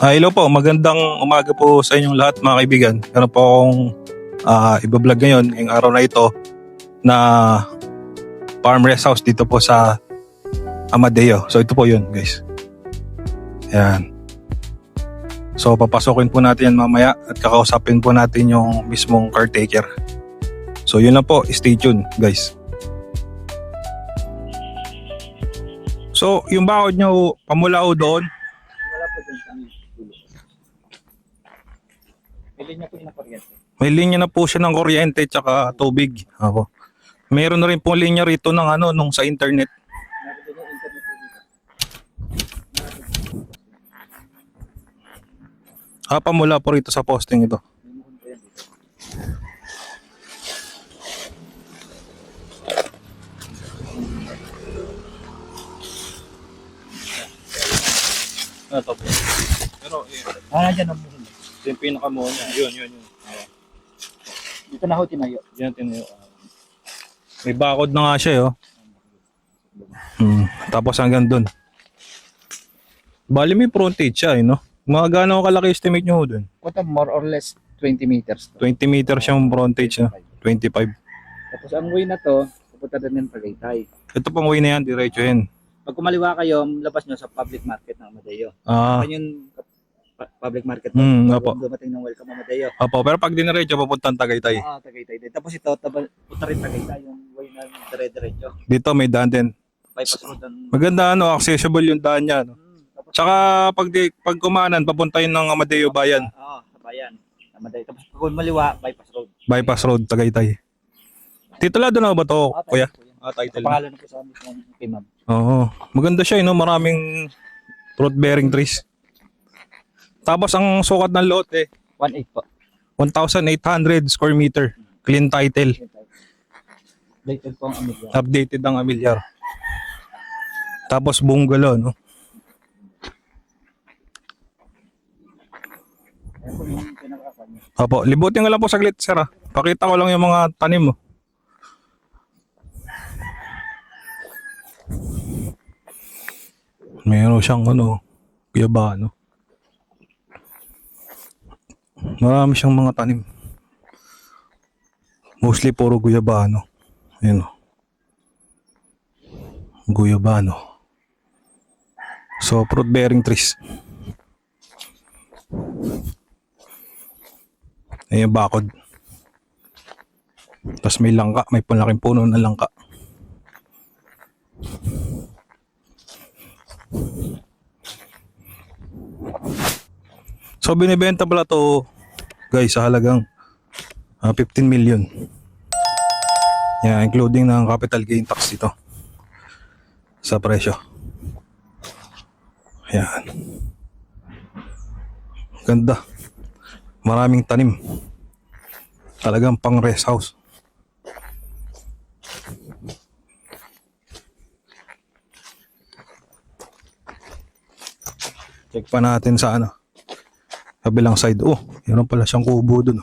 Hello po, magandang umaga po sa inyong lahat mga kaibigan. Meron po akong ibablog ngayon, yung araw na ito, na farm rest house dito po sa Amadeo. So ito po yun guys. Ayan. So papasokin po natin yan mamaya at kakausapin po natin yung mismong caretaker. So yun lang po, stay tuned guys. So yung bakod nyo, pamula o doon? Wala po dun sa amin. May linya po ng kuryente. May linya na po siya ng kuryente tsaka tubig. Ako. Meron na rin po linya rito ng nung sa internet. Meron din yung internet po dito. Pamula po rito sa posting ito. Limuhon po yan dito. Ito po. Pero Nandiyan ang muhon. yung pinakamuha niya. Yun. Dito na ho tinayo. Yan tinayo. May bakod na nga siya Tapos hanggang dun. Bali may frontage siya no? Mga gaano kalaki estimate nyo dun? Ito more or less 20 meters. 20 meters yung frontage 25. Tapos ang way na to, pupunta din ng Tagaytay. Ito pang way na yan, diretso yan. Pag kumaliwa kayo, labas nyo sa public market ng Amadeo. Yan yung public market Opo. dumating ng Welcome Amadeo. Opo, pero pag diniretso papuntang Tagaytay. Tagaytay din. Tapos ito, punta rin Tagaytay yung way na dire-diretso. Dito may daan din. Bypass road ang... Maganda accessible yung daan niya Tapos, Tsaka pag kumanan, papunta yun ng Amadeo Bayan. sa bayan. Amadeo. Tapos pag maliwa, bypass road. Bypass Road, Tagaytay. Titulado na ba to, kuya? Title. Pangalan na po sa amin kay ma'am. Oo. Maganda siya, maraming fruit bearing trees. Tapos ang sukat ng lote, 1.8 po. 1,800 square meter. Clean title. Updated po ang Amadeo. Updated ang amilyar. Tapos bungalow, no? Ayan po yung pinakakanya. Opo, libutin ko lang po saglit, sir. Pakita ko lang yung mga tanim mo. Meron siyang guyabano. Marami siyang mga tanim. Mostly puro guyabano. Ayun guyabano. So fruit bearing trees. Ayun yung bakod. Tapos may langka, may palaking puno ng langka. So binibenta pala to guys sa halagang 15 million. Yan, including ng capital gain tax dito sa presyo. Yan. Ganda. Maraming tanim. Talagang pang rest house. Check pa natin sa kabilang side. Meron pala siyang kubo dun.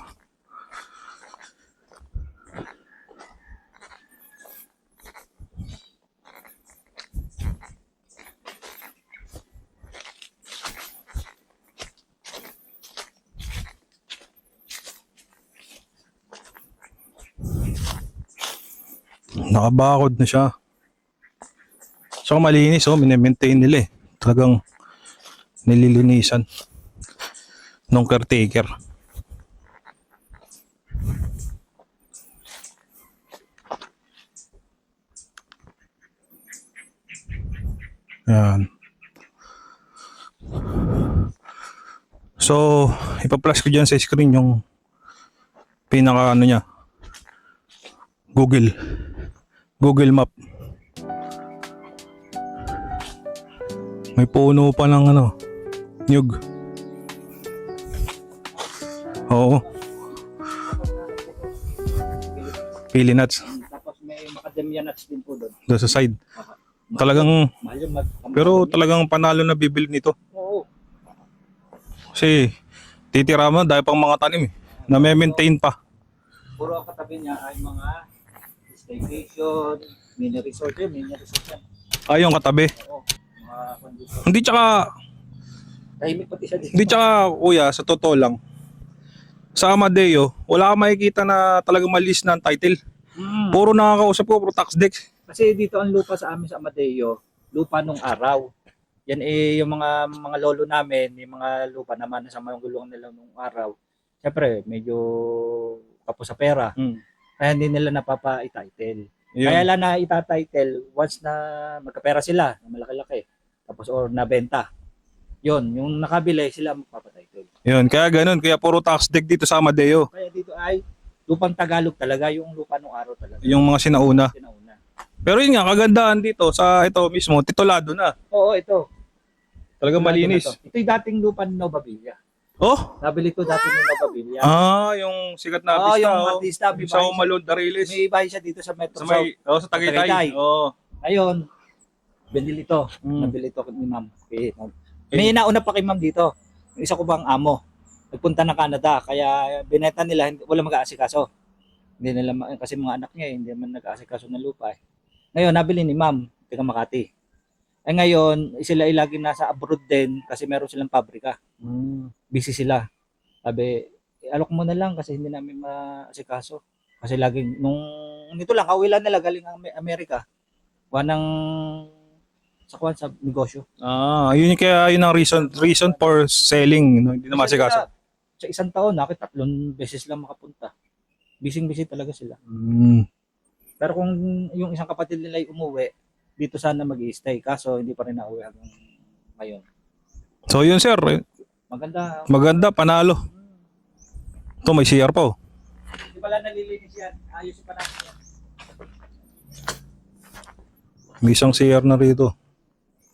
Nakabakod na siya. So malinis mini-maintain nila Talagang nililinisan nung caretaker. Yan. So, ipa-flash ko dyan sa screen yung pinaka niya. Google Map. May puno pa ng nyug. Oo. Pili nuts. Tapos may macadamia nuts din po doon. Doon sa side. Talagang, Mahal yung pero talagang panalo na bibili nito. Oo. Kasi titira mo dahil pang mga tanim eh. Na may maintain pa. Puro ang katabi niya ay mga staycation, mini resort yun, mini resort yan. Yung katabi. Oo, mga condition. Hindi tsaka, Tahimik pati siya dito. hindi tsaka kuya, sa totoo lang. Sa Amadeo, wala kang makikita na talagang malis na ang title. Puro nakakausap ko, puro tax deck. Kasi dito ang lupa sa amin sa Amadeo, lupa nung araw. Yan yung mga lolo namin, yung mga lupa naman sa mga gulungan nila nung araw. Siyempre, medyo kapos sa pera. Kaya hindi nila napapa-title. Kaya lang na itatitle once na magkapera sila, na malaki-laki. Tapos or nabenta. Yon, yung nakabili sila magpapatitle. Yun, kaya ganun. Kaya puro tax deck dito sa Amadeo. Kaya dito ay lupang Tagalog talaga, yung lupa nung araw talaga. Yung mga sinauna. Sinauna. Pero yun nga, kagandahan dito sa ito mismo, titulado na. Oo, ito. Talagang malinis. Ito yung dating lupa ni Nova Villa. Oh? Nabili ko dati ni Nova Villa. Yung sikat na artista. yung artista. Yung sa Umalod Dariles. May bahay siya dito sa Metro Sa South. may, sa Tagaytay. Tagaytay. Oo. Ngayon, binili ito. Nabili ito ni Ma'am. May nauna pa kay Ma'am dito. Yung isa ko bang amo. Nagpunta ng Canada. Kaya binenta nila, wala mag-aasikaso. Hindi nila, kasi mga anak niya, hindi naman nag-aasikaso ng lupa. Ngayon, nabili ni Ma'am. Taga Makati. Ngayon, sila ay lagi nasa abroad din kasi meron silang pabrika. Busy sila. Sabi, alok mo na lang kasi hindi namin maasikaso. Kasi laging, nito lang, kauwi lang nila galing Amerika. Wanang sa negosyo. Yun yung kaya yun ang reason for selling, no? Hindi na masikaso. Sa isang taon, 3 beses lang makapunta. Busy talaga sila. Pero kung yung isang kapatid nila ay umuwi, dito sana mag-i-stay. Kaso hindi pa rin nauwi hanggang ngayon. So yun sir, maganda, panalo. Ito may CR pa oh. Hindi pala nalilinis yan. Ayusin pa natin yan. May isang CR na rito.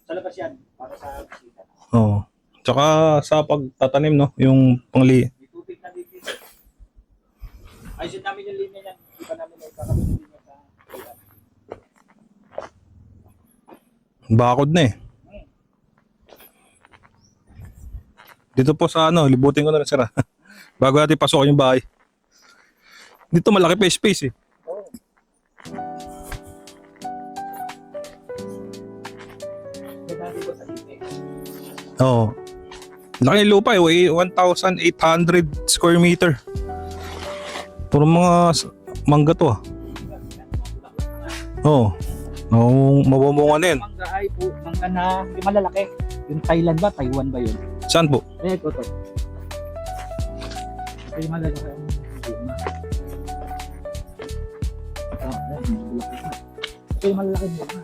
Sa labas yan, para sa bisita. Oo. Tsaka sa pagtatanim, no? Yung pangli. May tubig na dito. Ayusin namin yung linya yan. Hindi pa namin nakakabit yung linya sa bilan. Bakod na eh. Dito po sa libutin ko na rin sir. Bago natin pasukin yung bahay. Dito malaki pa yung space eh. Oo. Dati ko sa linya. Oo. Laki ng lupa eh. 1,800 square meter. Puro mga mangga to ah. Oo. Mabumunga na yan. Mangga ay po, mangga na, yung malalaki. Yung Thailand ba? Taiwan ba yun? Saan po? Ito. Ito yung malalaki ang bunga. Ito yung malalaki bunga.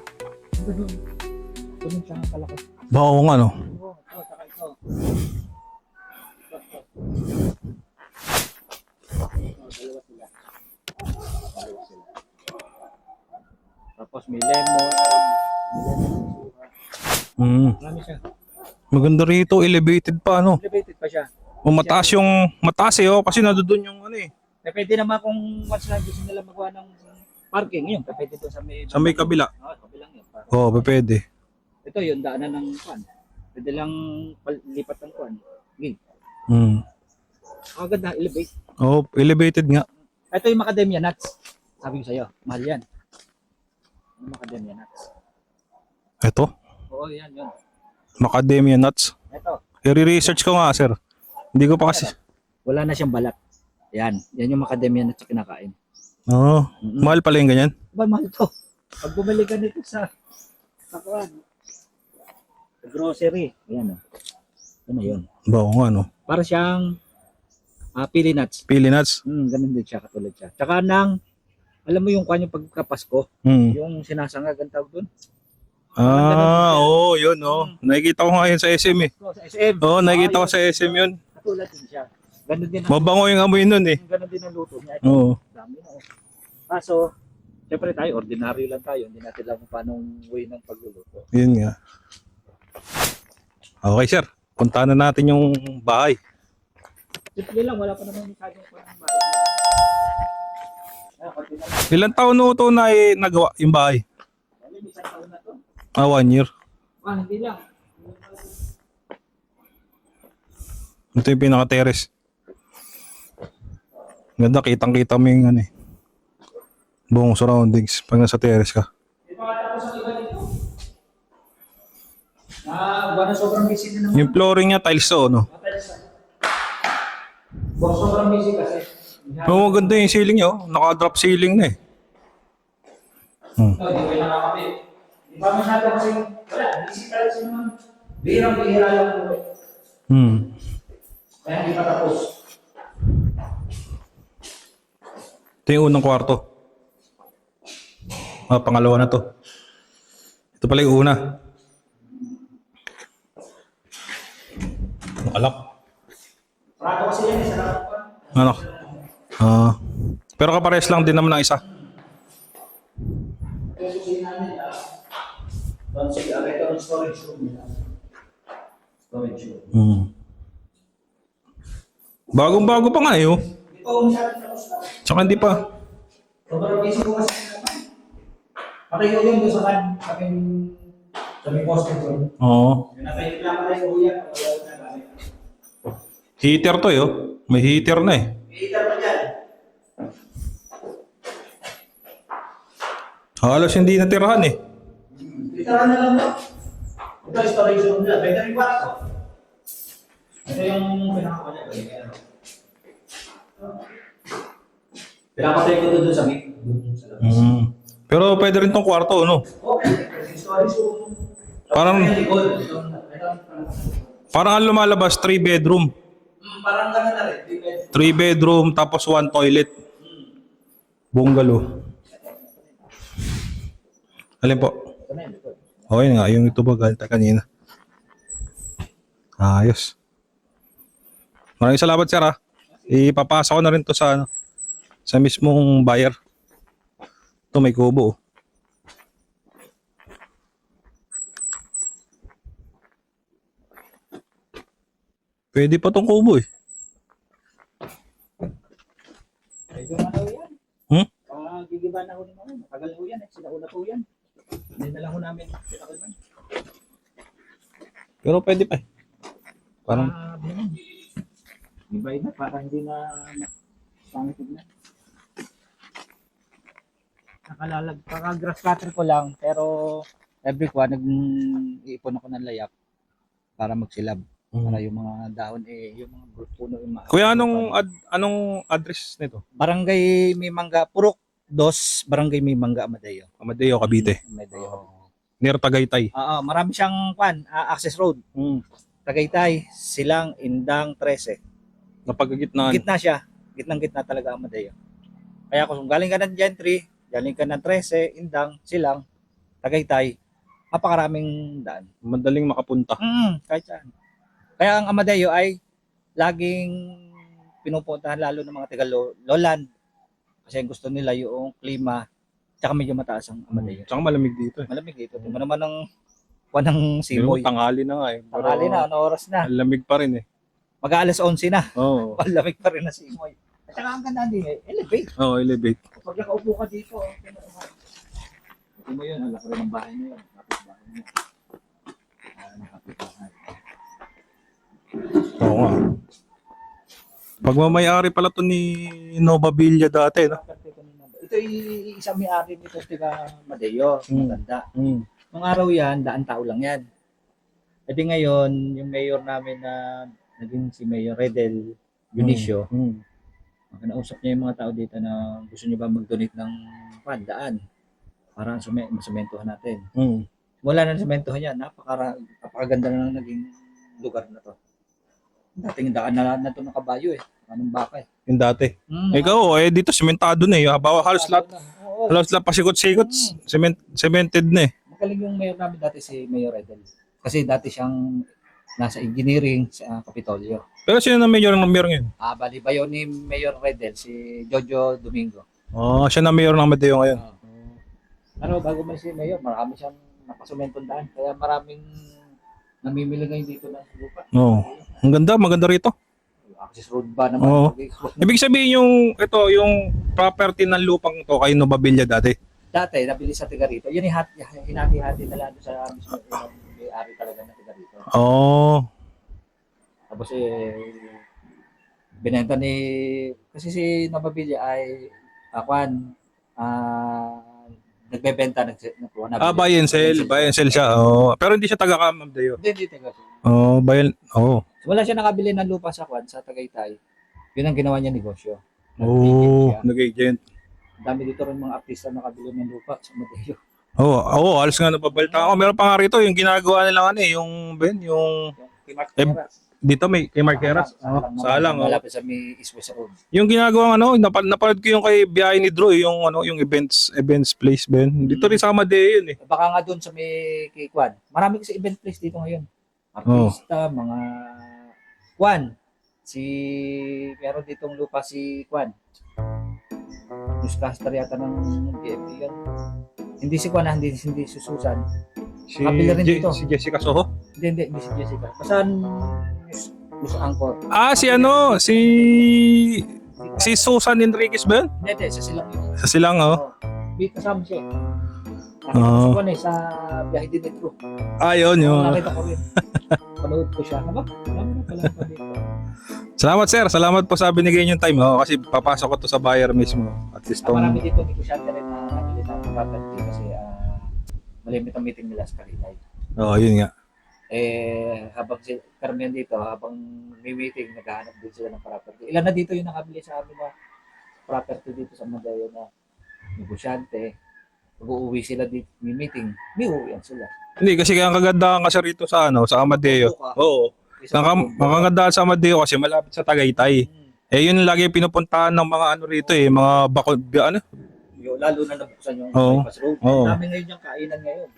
Ito yung siyang kalaki. Baka nga no. Oo, saka ito. Dalawa sila. Tapos may lemon. Marami siya. Maganda rito, elevated pa ano. Elevated pa siya. Mataas eh kasi nandoon yung ano eh. Pwede naman kung once na gusto nila magawa ng parking, yun, pwede ito sa may kabila. Kabilang yun. Pwede. Ito yung daanan ng kwan. Pwede lang lipat ng kwan. Okay. Agad na, elevate. Elevated nga. Ito yung macadamia nuts. Sabi ko sa'yo, mahal yan. Yung macadamia nuts. Ito? Oo, yan. Macadamia nuts. Ito. I-research ko nga sir. Hindi ko pa kasi. Wala na siyang balat. Yan yung macadamia nuts na kinakain. Mahal pala yung ganyan? Ba, mahal to. Pag bumili ka nito sa kwan, sa grocery. Ayan o. Ano yun? Bao nga no. Para siyang pili nuts. Pili nuts? Ganun din siya, katulad siya. Tsaka alam mo yung kwan yung pagkapasko, yung sinasangag ang tawag doon. Yun nakikita ko nga yun sa SM eh. Sa SM. Nakikita ko sa SM yun. Katulad din siya. Ganun din Mabango yung amoy nun eh. Ganun din ang luto niya. Oo. Dami na. Kaso, siyempre tayo, ordinaryo lang tayo. Hindi natin alam kung paano way ng pagluluto. Yun nga. Okay sir, puntahan na natin yung bahay. Simple lang, wala pa naman masyadong pa ng bahay. Ilang taon na ito na nagawa yung bahay? Isang taon na to. 1 year. Hindi lang. Ito yung pinaka-terrace. Ganda, kitang-kita mo yung ano eh. Buong surroundings pag nasa terrace ka. Di ba tapos ang iba dito? Buwan na sobrang busy na naman. Yung flooring niya, tiles to, no? Buwan sobrang busy kasi. Oo, maganda yung ceiling niya, oh. Naka-drop ceiling na eh. Hindi ko nakakapit. Di ba masyado kasi wala, busy talaga siya naman. Bihirang-bihira lang po. Kaya hindi pa tapos. Ito yung unang kwarto. Pangalawa na to. Ito pala yung una. Nakalak. Prato kasi yan, isa lang po. Ano? Pero kapares lang din naman ng isa. Ito yung susi namin. Ito ang storage room nila. Storage room. Bagong-bago pa nga eh, oh. Hindi pa masyado tapos na. Tsaka hindi pa. Sobrang busy ko kasi naman. Pakiyo yun doon sa may poste ko. Oo. Yung nakayo lang pala yung uyan. Heater to eh, oh. May heater na eh. Heater pa dyan. Halos hindi natirahan eh. Literal na lang to. Ito yung storage room nila. Pwede rin kwarto. Ito yung pinakakuha niya. Pinapatay ko doon sa mic. Pero pwede rin tong kwarto, no? Okay. Storage room. Parang- Ito, Parang ang lumalabas, 3 bedroom. parang gano'n na rin. 3 bedroom, tapos 1 toilet. Bungalow. Alin po? Okay nga, yung ito ba galta kanina. Ayos. Maraming salamat sir ha. Ipapasa ko na rin to sa ano, sa mismong buyer. Ito may kubo. Oh. Pwede pa tong kubo eh. Medyo manaw yan. Gigiba na ho naman. Matagal ho yan. Sinauna po yan. Hindi na lang ho namin pinakilman. Pero pwede pa eh. Parang iba na. Para hindi na pangit na. Kaka-grass cutter ko lang. Pero every kwa nag-iipon ako ng layak para magsilab. Para yung mga dahon yung mga puno yung Kuya, anong address nito? Barangay Mimanga, Purok 2, Barangay Mimanga, Amadeo. Amadeo, Cavite. Amadeo. Near Tagaytay. Marami siyang access road. Tagaytay, Silang, Indang, 13. Napagagitnaan. Gitna siya. Gitnang-gitna talaga Amadeo. Kaya kung galing ka ng Gentry, galing ka ng 13, Indang, Silang, Tagaytay, napakaraming daan. Madaling makapunta. Kahit saan. Kaya ang Amadeo ay laging pinupuntahan lalo ng mga taga Lowland. Kasi gusto nila yung klima tsaka medyo mataas ang Amadeo. Tsaka malamig dito eh. Malamig dito. Tingnan naman ng ng simoy. Tanghali na nga eh. Pero Tanghali na, ano oras na? lamig pa rin eh. Mag-aalas 11 na. Oo. Malamig pa rin na simoy. At saka ang ganda din elevate. Oo, elevate. Pag nakaupo ka dito, ito mo yun, ang laki rin ng bahay na yun. Kapit bahay na yun. Nakapit bahay. Oo nga. Pagmamayari pala to ni Nova Villa dati, no? Ito isang may-ari nito sa Madeo, maganda. Nung araw yan, daan tao lang yan. E di ngayon, yung mayor namin na naging si Mayor Redel Benicio, nausap niya yung mga tao dito na gusto niyo ba mag-donate ng daan para masumentuhan natin. Wala na sumentuhan yan, napakaganda na naging lugar na to. Dating daan na ito ng kabayo eh. Anong baka eh. Yung dati. Ikaw, dito sementado na eh. Halos lahat pasikot-sikot. Cemented na eh. Magaling yung mayor namin dati si Mayor Redel. Kasi dati siyang nasa engineering sa Kapitolyo. Pero sino na mayor ng mayor ngayon? Bali ba yun ni Mayor Redel, si Jojo Domingo. Siya na mayor ng Amadeo ngayon. Pero bago man si Mayor, marami siyang napasumentong daan. Kaya maraming namimili ngayon dito na lupa. Ang ganda, maganda rito. Access road ba naman? Oo. Ibig sabihin yung property ng lupang to kay Nova Villa dati. Dati, nabili sa tiga rito. Yun hinati-hati na lang sa mismo may-ari talaga na tiga rito. Oo. Tapos Tapos binenta kasi si Nababili ay nagbebenta, Buy and sell. Buy and sell siya. Oh. Pero hindi siya taga Ma'am Deo. Hindi taga. Oh, buy and... Oh. Wala siya nakabili ng lupa sa sa Tagaytay. Yun ang ginawa niya negosyo. Oh, Siya. nag-agent. Dami dito rin mga artista nakabili ng lupa sa Madeo. Alas nga nababalita ako. Meron pa nga rito yung ginagawa nila yung Kay Mark Heras. dito may kay Marqueras. Salang. Malapit sa may East West Road. Yung ginagawa napanood ko yung kay Biyahe ni Drew, yung events place ba yun? Dito rin sa Amadeo yun eh. Baka nga doon sa may kay Kwan. Marami kasi event place dito ngayon. Artista, mga Kwan. Meron ditong lupa si Kwan. Newscaster yata ng BFT yan. Hindi si Kwan, hindi si Susan. Nakabili rin dito. Si Jessica Soho? Hindi si Jessica. Basan News Anchor. Si Susan Enriquez ba yun? Hindi, sa silang yun. Sa silang, May kasama siya. Oh. Sa biyahe din ito. Yun. Nakita ko rin. Panood ko siya. Marami na pala pa dito. Salamat sir, salamat po sa binigay niyong time kasi papasok ko to sa buyer mismo. At least Marami dito, hindi ko siya rin na nabili ng property kasi malimit ang meeting nila sa Tagaytay. Yun nga. Habang karamihan dito, habang may meeting, naghahanap din sila ng property. Ilan na dito yung nakabili sa amin na property dito sa Madeo na negosyante. Pag uuwi sila dito, may meeting, may uuwian sila. Hindi, kasi ang kagandahan kasi rito sa Amadeo. Oo. Ang kagandahan sa Amadeo kasi malapit sa Tagaytay. Yun lagi pinupuntahan ng mga rito mga bakod, Lalo na nabuksan yung bypass road. Dami ngayon yung kainan ngayon.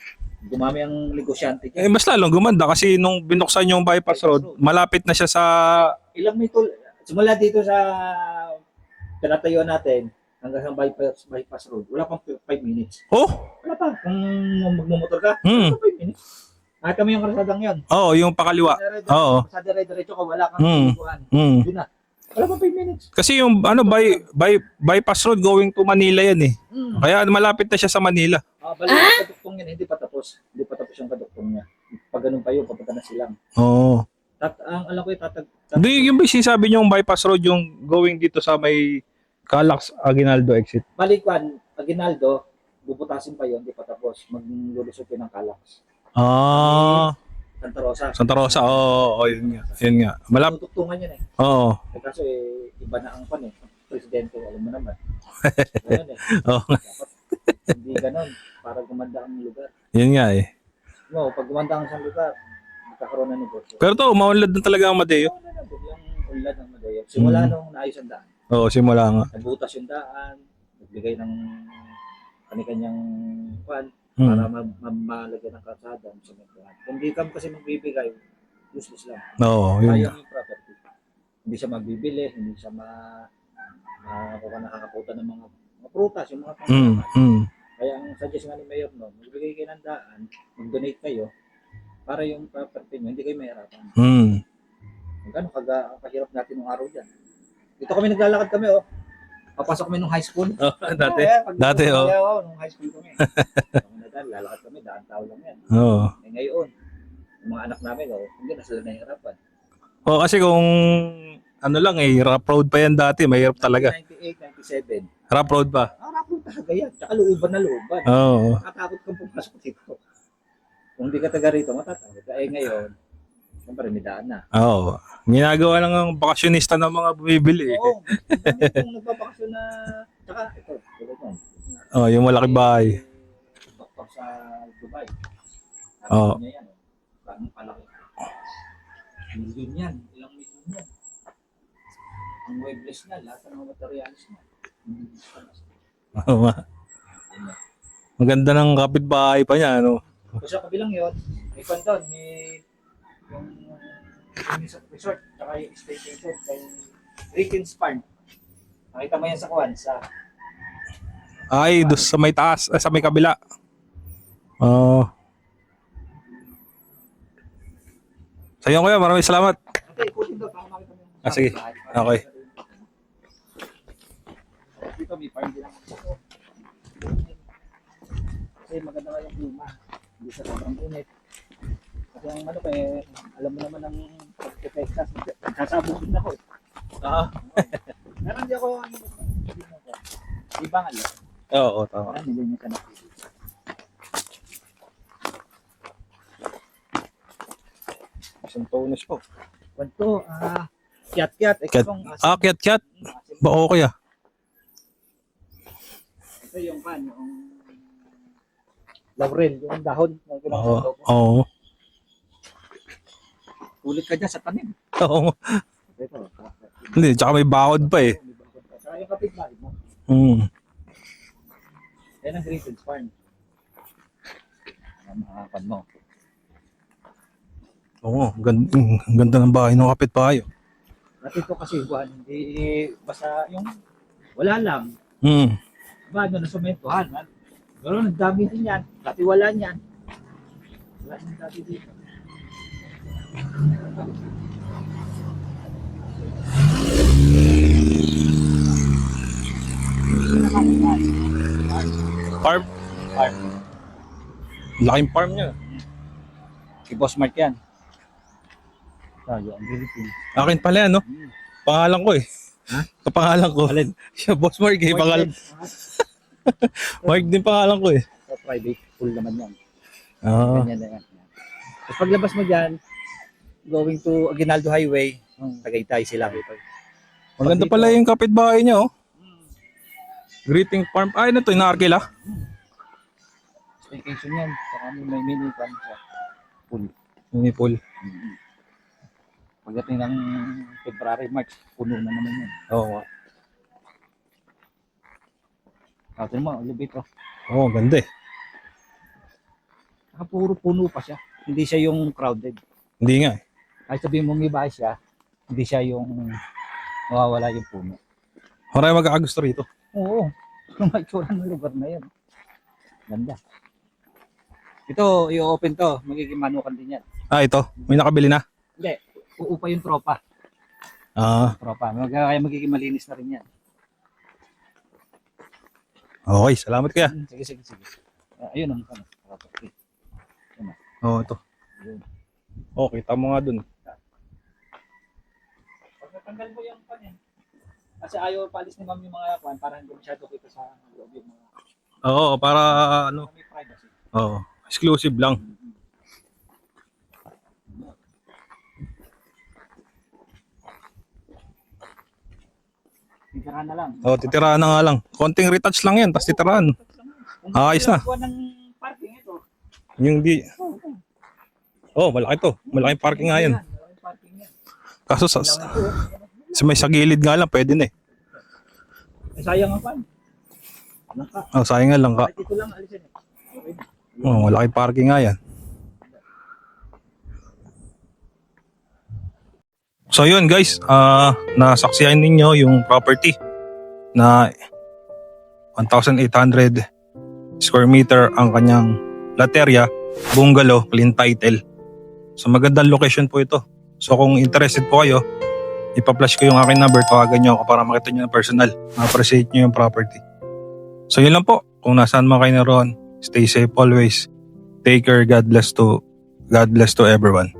Dumami ang negosyante dyan. Mas lalong gumanda kasi nung binuksan yung bypass road, malapit na siya sa... Ilang simula dito sa tinatayuan natin hanggang sa bypass road, wala pang 5 minutes. Wala pa. Kung magmumotor ka, wala pang 5 minutes. Kahit kami yung karasadang yun. Yung pakaliwa. Sa dire-diretso ka, wala kang tuliguan. Yun na. Wala pang 5 minutes. Kasi yung bypass road going to Manila yan eh. Kaya malapit na siya sa Manila. Balik yung kaduktong yan, hindi pa tapos. Hindi pa tapos yung kaduktong niya. Pag ganun pa yun, papunta na silang. Ang alam ko yung sinasabi niyo yung bypass road yung going dito sa may Calax Aguinaldo exit. Balikwan, Aguinaldo, bubutasin pa yun, hindi pa tapos. Maglulusupin ng Calax. Santa Rosa. Yun nga. Tutugtungan yun eh. Kaso iba na ang presidente, alam mo naman. Ganun eh. Dapat hindi ganun, para gumanda ang lugar. Yun nga eh. Pag gumanda ang isang lugar, magkakaroon na negosyo. Pero umaunlad na talaga ang Amadeo. Yung unlad ng Madeo. Simula nung naayos ang daan. Simula nga. Nagbutas yung daan, nagbigay ng kani-kanyang pan, para malagyan ng kalsada. Kung di ka kasi magbibigay, useless lang. Yun Kaya nga. yung property. Hindi siya magbibili, hindi siya nakakakutan ng mga prutas, yung mga pangalaman. Kaya ang suggest nga ni Mayor magbigay kayo ng daan, mag-donate kayo, para yung property nyo, hindi kayo mahirapan. Gano'n kahirap natin ng araw dyan. Dito kami naglalakad kami, papasok kami nung high school. Dati. Nung high school kami. Lalakad kami, daan tao lang yan. Ngayon, yung mga anak namin, hindi na sila nahihirapan. Kasi kung rough road pa yan dati, mahirap talaga. 98, 97. Rough road pa. Rough road talaga yan. Tsaka looban na looban. Nakatakot kang pumasok dito. Kung hindi ka taga rito, matatakot. Ngayon, siyempre may daan na. Ginagawa lang ang bakasyonista ng mga bumibili. Kung nagbabakasyon na, tsaka ito, yung malaki bahay. Doktor sa Dubai. Niya yan. Parang palaki. Milyon yan. Ilang milyon yan. Ang webless na, lahat ng mga materialis na. Maganda ng kapitbahay pa niya, Kung sa kabilang yun, may doon, may yung resort, tsaka yung staycation kay Ricken's Farm. Nakita mo yan sa Kuwan, sa... doon sa may taas, sa may kabila. Sa'yo kuya, maraming salamat. Okay, ikutin doon, para makita mo yung... Sige, okay. Dito may farm din ako. Kasi maganda nga yung klima. Hindi sa sobrang init. Kasi yung ano eh, alam mo naman ang pag-Texas, sasabog din ako eh. Meron di ako, ibang alam. Oo, tama. Nila niya ka na. Isang tonus po. Kwanto, kiat-kiat. Kiat-kiat. Ba okay ah. Ito yung pan, yung laurel, yung dahon. Oo. Ulit ka dyan sa tanim. Oo. Ito. Hindi, tsaka may bakod pa eh. Saka yung kapitbahay mo. Yan ang Greenfields Farm. Ang mga pan mo. Oo, ganda ng bahay ng kapitbahay. At ito kasi Juan, hindi basta yung wala lang. Ba, doon na sumentuhan. Pero nagdami din yan. Dati wala niyan. Wala nang dati dito. Farm? Farm. Laking farm niya. Si Boss Mark yan. Tayo, ang Philippines. Akin pala yan, no? Pangalan ko eh. Ha? Kapangalan ko. Alin? Siya, Boss Mark eh. Pangalan. Mark din pangalan ko eh. So, private pool naman yan. Ah. Ganyan na yan. Tapos paglabas mo dyan, going to Aguinaldo Highway, Tagaytay sila. Maganda pala yung kapitbahay niya, oh. Greeting Farm. Ay, ano to? Inaarkila? Vacation yan. Saka may mini farm siya. Pool. Mini pool. Pagdating ng February, March, puno na naman yan. Oo. Tapos mo, elevator. Oo, ganda eh. Saka puro puno pa siya. Hindi siya yung crowded. Hindi nga eh. Kahit sabihin mong iba siya, hindi siya yung nawawala yung puno. Marami mag-aagusto rito. Oo. Yung maitsura ng lugar na yan. Ganda. Ito, i-open to. Magiging manukan din yan. Ah, ito. May nakabili na. Hindi. Uupa yung tropa. Ah, Tropa. Kaya magiging malinis na rin yan. okay. Salamat kaya. Sige. Ayun ang ano. Okay. Oo, ito. Oh, kita mo nga dun. Pag natanggal mo yung pan kasi ayaw palis ni ma'am yung mga kwan para hindi masyado kita sa loob yung mga Oo, para ano. may privacy. Oo, exclusive lang. Titirahan na lang. Oo, titirahan na nga lang. Konting retouch lang yan, tapos titirahan. Ayos na. Kung ng parking ito. Yung di... Oh, malaki to. Malaking parking nga yan. Malaking parking yan. Kaso sa may sa gilid nga lang, pwede na eh. Ay, sayang ang pan. Naka. Oh, sayang nga lang ka. Kahit ito lang alisin eh. Okay. Oh, malaking parking nga yan. So yun guys, nasaksihan ninyo yung property na 1,800 square meter ang kanyang laterya, bungalow, clean title. So magandang location po ito. So kung interested po kayo, ipa-flash ko yung aking number, tawagan nyo ako para makita nyo ng personal. Ma-appreciate nyo yung property. So yun lang po. Kung nasaan man kayo naroon, stay safe always. Take care. God bless to everyone.